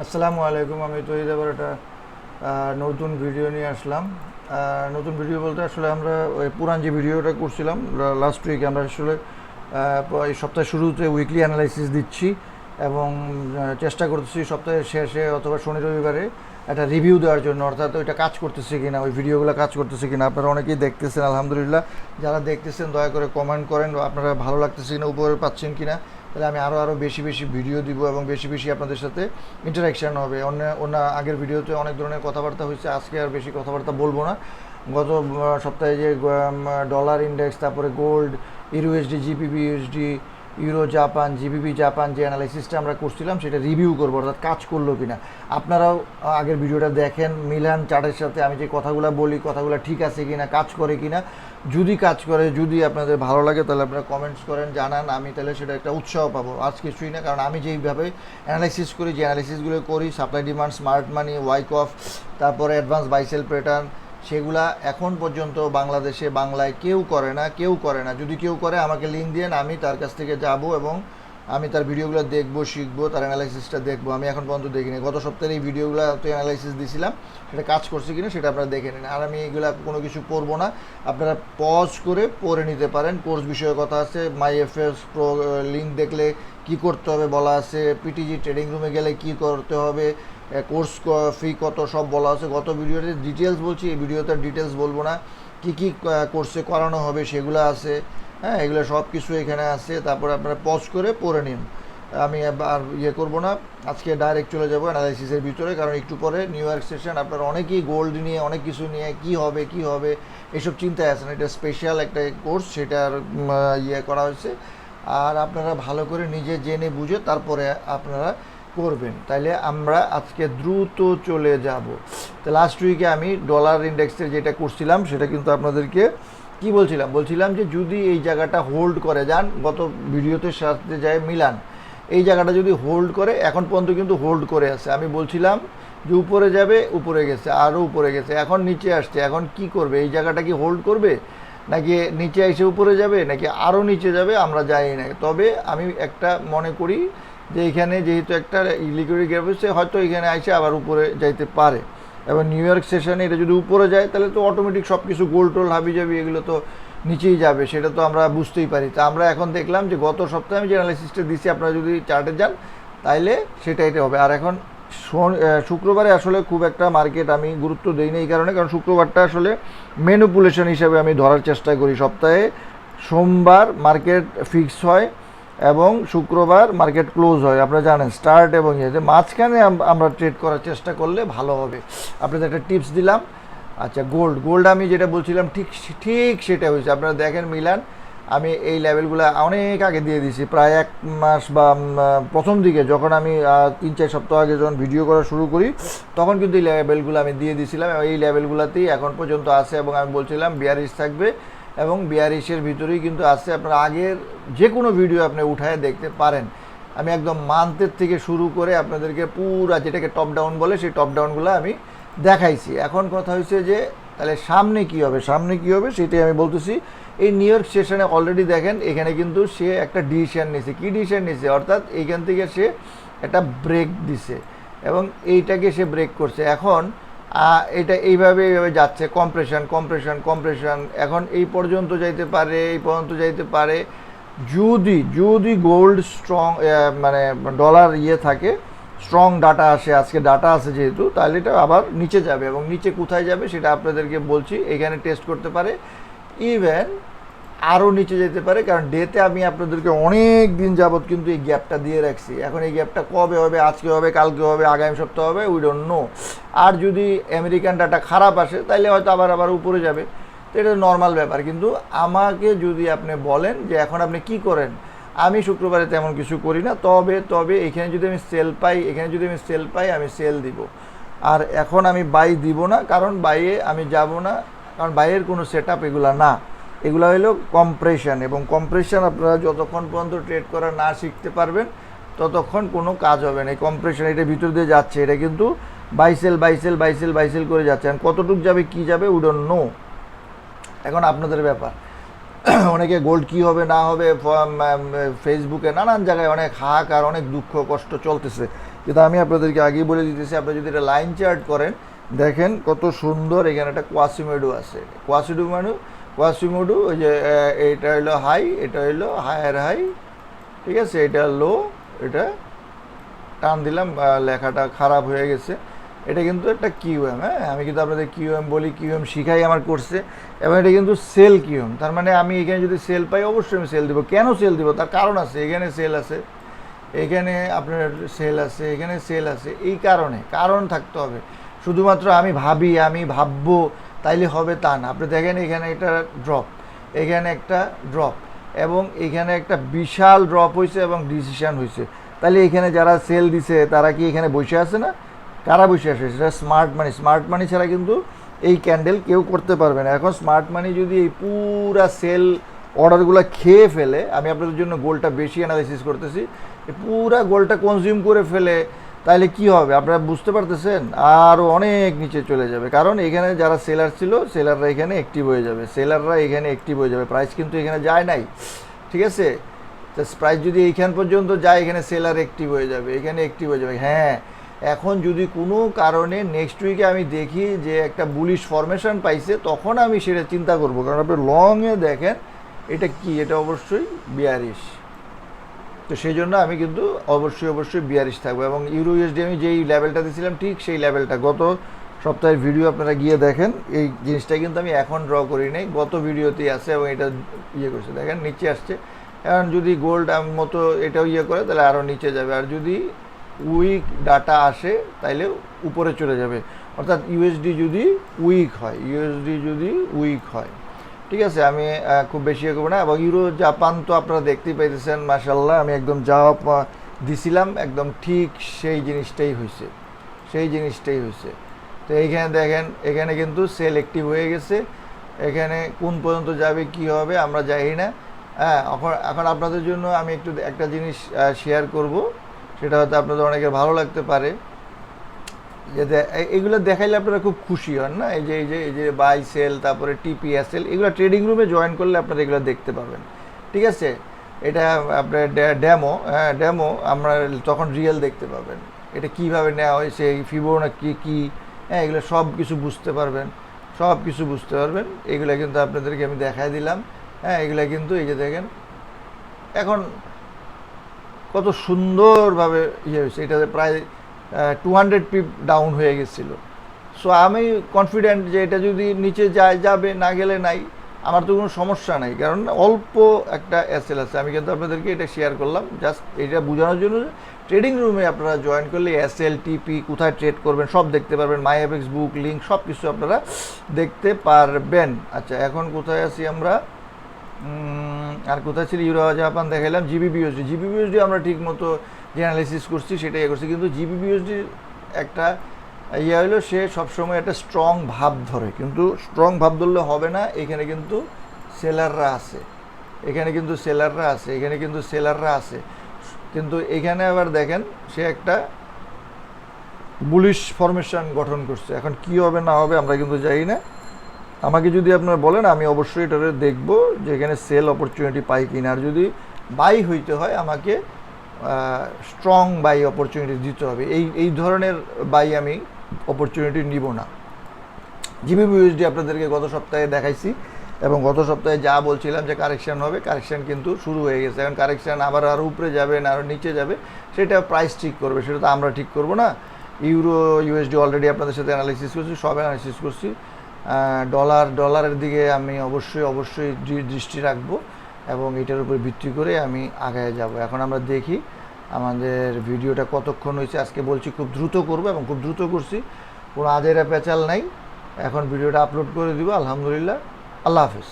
আসসালামু আলাইকুম। আমি তো এবার একটা নতুন ভিডিও নিয়ে আসলাম। নতুন ভিডিও বলতে আসলে আমরা ওই পুরান যে ভিডিওটা করছিলাম লাস্ট উইকে, আমরা আসলে এই সপ্তাহের শুরুতে উইকলি অ্যানালাইসিস দিচ্ছি এবং চেষ্টা করতেছি সপ্তাহের শেষে অথবা শনি রবিবারে একটা রিভিউ দেওয়ার জন্য, অর্থাৎ ওইটা কাজ করতেছে কিনা, ওই ভিডিওগুলো কাজ করতেছে কিনা। আপনারা অনেকেই দেখতেছেন, আলহামদুলিল্লাহ। যারা দেখতেছেন দয়া করে কমেন্ট করেন আপনারা ভালো লাগতেছে কিনা, উপরে পাচ্ছেন কিনা। তাহলে আমি আরও বেশি ভিডিও দিব এবং বেশি আপনাদের সাথে ইন্টারাকশান হবে। অন্য আগের ভিডিওতে অনেক ধরনের কথাবার্তা হয়েছে, আজকে আর বেশি কথাবার্তা বলবো না। গত সপ্তাহে যে ডলার ইন্ডেক্স, তারপরে gold, EURUSD, GBPUSD, euro Japan, GBP Japan যে অ্যানালাইসিসটা আমরা করছিলাম সেটা রিভিউ করবো, অর্থাৎ কাজ করলো কিনা। আপনারাও আগের ভিডিওটা দেখেন, মিলান চার্টের সাথে আমি যে কথাগুলো বলি কথাগুলো ঠিক আছে কিনা, কাজ করে কিনা। যদি কাজ করে, যদি আপনাদের ভালো লাগে তাহলে আপনারা কমেন্টস করেন, জানান, আমি তাহলে সেটা একটা উৎসাহ পাবো। আজ কিছুই না, কারণ আমি যেইভাবে অ্যানালাইসিস করি, যে অ্যানালাইসিসগুলো করি, supply demand, smart money, Wyckoff, তারপরে অ্যাডভান্স বাইসেল প্যাটার্ন, সেগুলা এখন পর্যন্ত বাংলাদেশে বাংলায় কেউ করে না। যদি কেউ করে আমাকে লিঙ্ক দিয়ে আমি তার কাছ থেকে যাব এবং আমি তার ভিডিওগুলো দেখবো, শিখবো, তার অ্যানালাইসিসটা দেখবো। আমি এখন পর্যন্ত দেখিনি। গত সপ্তাহে এই ভিডিওগুলো তো অ্যানালাইসিস দিয়েছিলাম, সেটা কাজ করছে কিনা সেটা আপনারা দেখে নিন। আর আমি এগুলো কোনো কিছু পড়বো না, আপনারা পজ করে পড়ে নিতে পারেন। কোর্স বিষয়ে কথা আছে, মাই এফএস প্রো লিঙ্ক দেখলে কি করতে হবে বলা আছে, পিটিজি ট্রেডিং রুমে গেলে কি করতে হবে, কোর্স ফি কত, সব বলা আছে। গত ভিডিওতে ডিটেলস বলছি, এই ভিডিওতে ডিটেলস বলবো না। কি কোর্সে করানো হবে সেগুলো আছে, হ্যাঁ, এগুলো সব কিছু এখানে আছে। তারপরে আপনারা পজ করে পড়ে নিন। আমি আর করবো না, আজকে ডাইরেক্ট চলে যাবো অ্যানালাইসিসের ভিতরে, কারণ একটু পরে নিউ ইয়র্ক সেশন। আপনারা অনেকেই গোল্ড নিয়ে, অনেক কিছু নিয়ে কি হবে এইসব চিন্তায় আছেন। এটা স্পেশাল একটা কোর্স, সেটার করা হয়েছে। আর আপনারা ভালো করে নিজে জেনে বুঝে তারপরে আপনারা করবেন। তাইলে আমরা আজকে দ্রুত চলে যাব। তো লাস্ট উইকে আমি ডলার ইন্ডেক্সের যেটা করছিলাম সেটা কিন্তু আপনাদেরকে কি বলছিলাম যে যদি এই জায়গাটা হোল্ড করে যান, গত ভিডিওতে সাথে যায় মিলান, এই জায়গাটা যদি হোল্ড করে, এখন পর্যন্ত কিন্তু হোল্ড করে আছে। আমি বলছিলাম যে উপরে যাবে, উপরে গেছে, আরও উপরে গেছে, এখন নিচে আসছে। এখন কি করবে, এই জায়গাটা কি হোল্ড করবে, নাকি নিচে এসে উপরে যাবে, নাকি আরও নিচে যাবে, আমরা জানি না। তবে আমি একটা মনে করি যে এখানে যেহেতু একটা লিকুইডিটি গ্যাপ হচ্ছে, হয়তো এখানে এসে আবার উপরে যাইতে পারে। এবং নিউ ইয়র্ক সেশনে এটা যদি উপরে যায় তাহলে তো অটোমেটিক সব কিছু গোল্ড টোল হাবিজাবি এগুলো তো নিচেই যাবে, সেটা তো আমরা বুঝতেই পারি। তা আমরা এখন দেখলাম যে গত সপ্তাহে আমি যে অ্যানালাইসিসটা দিচ্ছি, আপনারা যদি চার্টে যান তাইলে সেটাই হবে। আর এখন শুক্রবারে আসলে খুব একটা মার্কেট আমি গুরুত্ব দিই না, এই কারণে, কারণ শুক্রবারটা আসলে ম্যানিপুলেশন হিসাবে আমি ধরার চেষ্টা করি। সপ্তাহে সোমবার মার্কেট ফিক্স হয় এবং শুক্রবার মার্কেট ক্লোজ হয়, আপনারা জানেন, স্টার্ট এবং ইয়েতে মাঝখানে আমরা ট্রেড করার চেষ্টা করলে ভালো হবে। আপনাদের একটা টিপস দিলাম। আচ্ছা, গোল্ড আমি যেটা বলছিলাম ঠিক সেটা হয়েছে। আপনারা দেখেন মিলান, আমি এই লেভেলগুলো অনেক আগে দিয়ে দিয়েছি, প্রায় 1 মাস বা প্রথম দিকে যখন আমি 3-4 সপ্তাহ আগে যখন ভিডিও করা শুরু করি, তখন কিন্তু এই লেভেলগুলো আমি দিয়ে দিয়েছিলাম। এই লেভেলগুলোতেই এখন পর্যন্ত আছে এবং আমি বলছিলাম বিয়ারিশ থাকবে এবং বিয়ারিশের ভিতরেই কিন্তু আছে। আপনারা আগের যে কোনো ভিডিও আপনি উঠায় দেখতে পারেন। আমি একদম মান্থের থেকে শুরু করে আপনাদেরকে পুরা যেটাকে টপ ডাউন বলে সেই টপ ডাউনগুলো আমি দেখাইছি। এখন কথা হচ্ছে যে তাহলে সামনে কি হবে সেটাই আমি বলতেছি। এই নিউ ইয়র্ক সেশনে অলরেডি দেখেন এখানে কিন্তু সে একটা ডিসিশন নিছে। কি ডিসিশন নিছে, অর্থাৎ এইখান থেকে সে একটা ব্রেক দিছে এবং এইটাকে সে ব্রেক করছে। এখন এটা এইভাবে যাচ্ছে, কম্প্রেশন। এখন এই পর্যন্ত যাইতে পারে, যদি গোল্ড স্ট্রং, মানে ডলার থাকে, স্ট্রং ডাটা আসে, আজকে ডাটা আছে যেহেতু, তাহলে এটা আবার নিচে যাবে। এবং নিচে কোথায় যাবে সেটা আপনাদেরকে বলছি, এখানে টেস্ট করতে পারে, ইভেন আরও নিচে যেতে পারে। কারণ ডেতে আমি আপনাদেরকে অনেক দিন যাবৎ কিন্তু এই গ্যাপটা দিয়ে রাখছি। এখন এই গ্যাপটা কবে হবে, আজকে হবে, কালকে হবে, আগামী সপ্তাহ হবে, উই ডোন্ট নো। আর যদি আমেরিকান ডাটা খারাপ আসে তাহলে হয়তো আবার উপরে যাবে, তো এটা নর্মাল ব্যাপার। কিন্তু আমাকে যদি আপনি বলেন যে এখন আপনি কি করেন, আমি শুক্রবারে তেমন কিছু করি না। তবে এখানে যদি আমি সেল পাই আমি সেল দিব। আর এখন আমি বাই দিব না, কারণ বাইয়ে আমি যাব না, কারণ বাইয়ের কোনো সেট আপ এগুলো না। এগুলো হলো কম্প্রেশন, এবং কম্প্রেশন আপনারা যতক্ষণ পর্যন্ত ট্রেড করা না শিখতে পারবেন ততক্ষণ কোনো কাজ হবে না। এই কম্প্রেশন এটা ভিতর দিয়ে যাচ্ছে, এটা কিন্তু বাইসেল বাইসেল বাইসেল বাইসেল করে যাচ্ছে, আর কতটুক যাবে কি যাবে উই ডোন্ট নো, এখন আপনাদের ব্যাপার। অনেকে গোল্ড কি হবে না হবে ফেসবুকে নানান জায়গায় অনেক হাহাকার, অনেক দুঃখ কষ্ট চলতেছে, কিন্তু আমি আপনাদেরকে আগেই বলে দিতেছি, আপনি যদি এটা লাইন চার্ট করেন দেখেন কত সুন্দর। এখানে একটা কোয়াসিমোডু আছে, কোয়াসিমোডু ওই যে এটা হলো হাই, এটা হলো হায়ার হাই, ঠিক আছে, এটা লো, এটা টান দিলাম লেখাটা খারাপ হয়ে গেছে, এটা কিন্তু একটা কিউএম। হ্যাঁ, আমি কিন্তু আপনাদের কিউএম বলি, কিউএম শিখাই আমার কোর্সে, এবং এটা কিন্তু সেল কিউএম। তার মানে আমি এখানে যদি সেল পাই অবশ্যই আমি সেল দেবো। কেন সেল দেবো তার কারণ আছে, এখানে সেল আছে, এখানে আপনার সেল আছে, এখানে সেল আছে, এই কারণ থাকতে হবে। শুধুমাত্র আমি ভাববো তাইলে হবে তা না। আপনি দেখেন এখানে একটা ড্রপ, এখানে একটা ড্রপ, এবং এখানে একটা বিশাল ড্রপ হয়েছে এবং ডিসিশন হয়েছে, তাহলে এখানে যারা সেল দিছে তারা কি এখানে বসে আছে না? কারা বসে আসে? সেটা স্মার্ট মানি ছাড়া কিন্তু এই ক্যান্ডেল কেউ করতে পারবে না। এখন স্মার্ট মানি যদি এই পুরা সেল অর্ডারগুলো খেয়ে ফেলে, আমি আপনাদের জন্য গোল্ডটা বেশি অ্যানালাইসিস করতেছি, পুরা গোল্ডটা কনজিউম করে ফেলে, তাহলে কি হবে আপনারা বুঝতে পারতেছেন? আরও অনেক নিচে চলে যাবে, কারণ এখানে যারা সেলার ছিল সেলাররা এখানে অ্যাক্টিভ হয়ে যাবে, প্রাইস কিন্তু এখানে যায় নাই, ঠিক আছে? তো প্রাইস যদি এইখান পর্যন্ত যায়, এখানে সেলার অ্যাক্টিভ হয়ে যাবে, হ্যাঁ। এখন যদি কোনো কারণে নেক্সট উইকে আমি দেখি যে একটা বুলিশ ফরমেশন পাইছে, তখন আমি সেটা চিন্তা করবো, কারণ আপনি লংয়ে দেখেন এটা কি, এটা অবশ্যই বিয়ারিশ। তো সেই জন্য আমি কিন্তু অবশ্যই বিয়ারিশ থাকবো। এবং ইউরোইউএসডি আমি যেই লেভেলটা দিয়েছিলাম ঠিক সেই লেভেলটা, গত সপ্তাহের ভিডিও আপনারা গিয়ে দেখেন, এই জিনিসটা কিন্তু আমি এখন ড্র করি নাই, গত ভিডিওতেই আছে, এবং এটা করছে দেখেন নিচে আসছে। এখন যদি গোল্ড মতো এটাও করে তাহলে আরও নিচে যাবে, আর যদি উইক ডাটা আসে তাইলে উপরে চলে যাবে, অর্থাৎ ইউএসডি যদি উইক হয়, ঠিক আছে। আমি খুব বেশি করবো না। এবং ইউরো জাপান তো আপনারা দেখতেই পাইতেছেন, মাশাআল্লাহ, আমি একদম যা দিছিলাম একদম ঠিক সেই জিনিসটাই হয়েছে। তো এইখানে দেখেন, এখানে কিন্তু সেল অ্যাক্টিভ হয়ে গেছে, এখানে কোন পর্যন্ত যাবে কি হবে আমরা জানি না। হ্যাঁ, এখন আপনাদের জন্য আমি একটা জিনিস শেয়ার করব, সেটা হয়তো আপনাদের অনেকের ভালো লাগতে পারে, যে এগুলো দেখাইলে আপনারা খুব খুশি হন না? এই যে বাই সেল, তারপরে টিপিএসএল, এগুলো ট্রেডিং রুমে জয়েন করলে আপনারা এগুলো দেখতে পাবেন, ঠিক আছে? এটা আপনার ডেমো আমরা তখন রিয়েল দেখতে পাবেন, এটা কিভাবে নেওয়া হয়েছে, ফিবোনাকি কি, হ্যাঁ, এগুলো সব কিছু বুঝতে পারবেন। এগুলো কিন্তু আপনাদেরকে আমি দেখাই দিলাম। হ্যাঁ, এগুলো কিন্তু এই যে দেখেন এখন কত সুন্দরভাবে হয়েছে, এটাতে প্রায় 200 পিপ ডাউন হয়ে গেছিলো। সো আমি কনফিডেন্ট যে এটা যদি নিচে যাবে, না গেলে নাই, আমার তো কোনো সমস্যা নাই, কারণ অল্প একটা এসএল আছে। আমি কিন্তু আপনাদেরকে এটা শেয়ার করলাম জাস্ট এটা বোঝানোর জন্য, ট্রেডিং রুমে আপনারা জয়েন করলে এসএল টিপি কোথায় ট্রেড করবেন সব দেখতে পারবেন, মাই এফএক্স বুক লিঙ্ক সব কিছু আপনারা দেখতে পারবেন। আচ্ছা, এখন কোথায় আছি আমরা? আর কোথায় ছিল? ইউরো জাপান দেখাইলাম। জিবিপিউএসডি আমরা ঠিক মতো যে অ্যানালাইসিস করছি সেটাই করছি, কিন্তু জিবিপিউএসডির একটা হলো সে সবসময় একটা স্ট্রং ভাব ধরে, কিন্তু স্ট্রং ভাব ধরলে হবে না। এখানে কিন্তু সেলাররা আছে, কিন্তু এখানে আবার দেখেন সে একটা বুলিশ ফরমেশন গঠন করছে। এখন কি হবে না হবে আমরা কিন্তু জানি না। আমাকে যদি আপনারা বলেন আমি অবশ্যই এটা দেখব যে এখানে সেল অপরচুনিটি পাই কিনা, আর যদি বাই হইতে হয় আমাকে স্ট্রং বাই অপরচুনিটি দিতে হবে। এই ধরনের বাই আমি অপরচুনিটি নিব না। জিবিপিউএসডি আপনাদেরকে গত সপ্তাহে দেখাইছি, এবং গত সপ্তাহে যা বলছিলাম যে কারেকশান হবে, কারেকশান কিন্তু শুরু হয়ে গেছে। এখন কারেকশান আবার আরও উপরে যাবে না আরও নিচে যাবে, সেটা প্রাইস ঠিক করবে, সেটা তো আমরা ঠিক করব না। ইউরো ইউএসডি অলরেডি আপনাদের সাথে অ্যানালাইসিস করছি, ডলারের দিকে আমি অবশ্যই দৃষ্টি রাখবো, এবং এটার উপর ভিত্তি করে আমি আগায় যাব। এখন আমরা দেখি আমাদের ভিডিওটা কতক্ষণ হয়েছে। আজকে বলছি খুব দ্রুত করব, এবং খুব দ্রুত করছি, কোনো আজেরা পেঁচাল নাই। এখন ভিডিওটা আপলোড করে দিব। আলহামদুলিল্লাহ, আল্লাহ হাফেজ।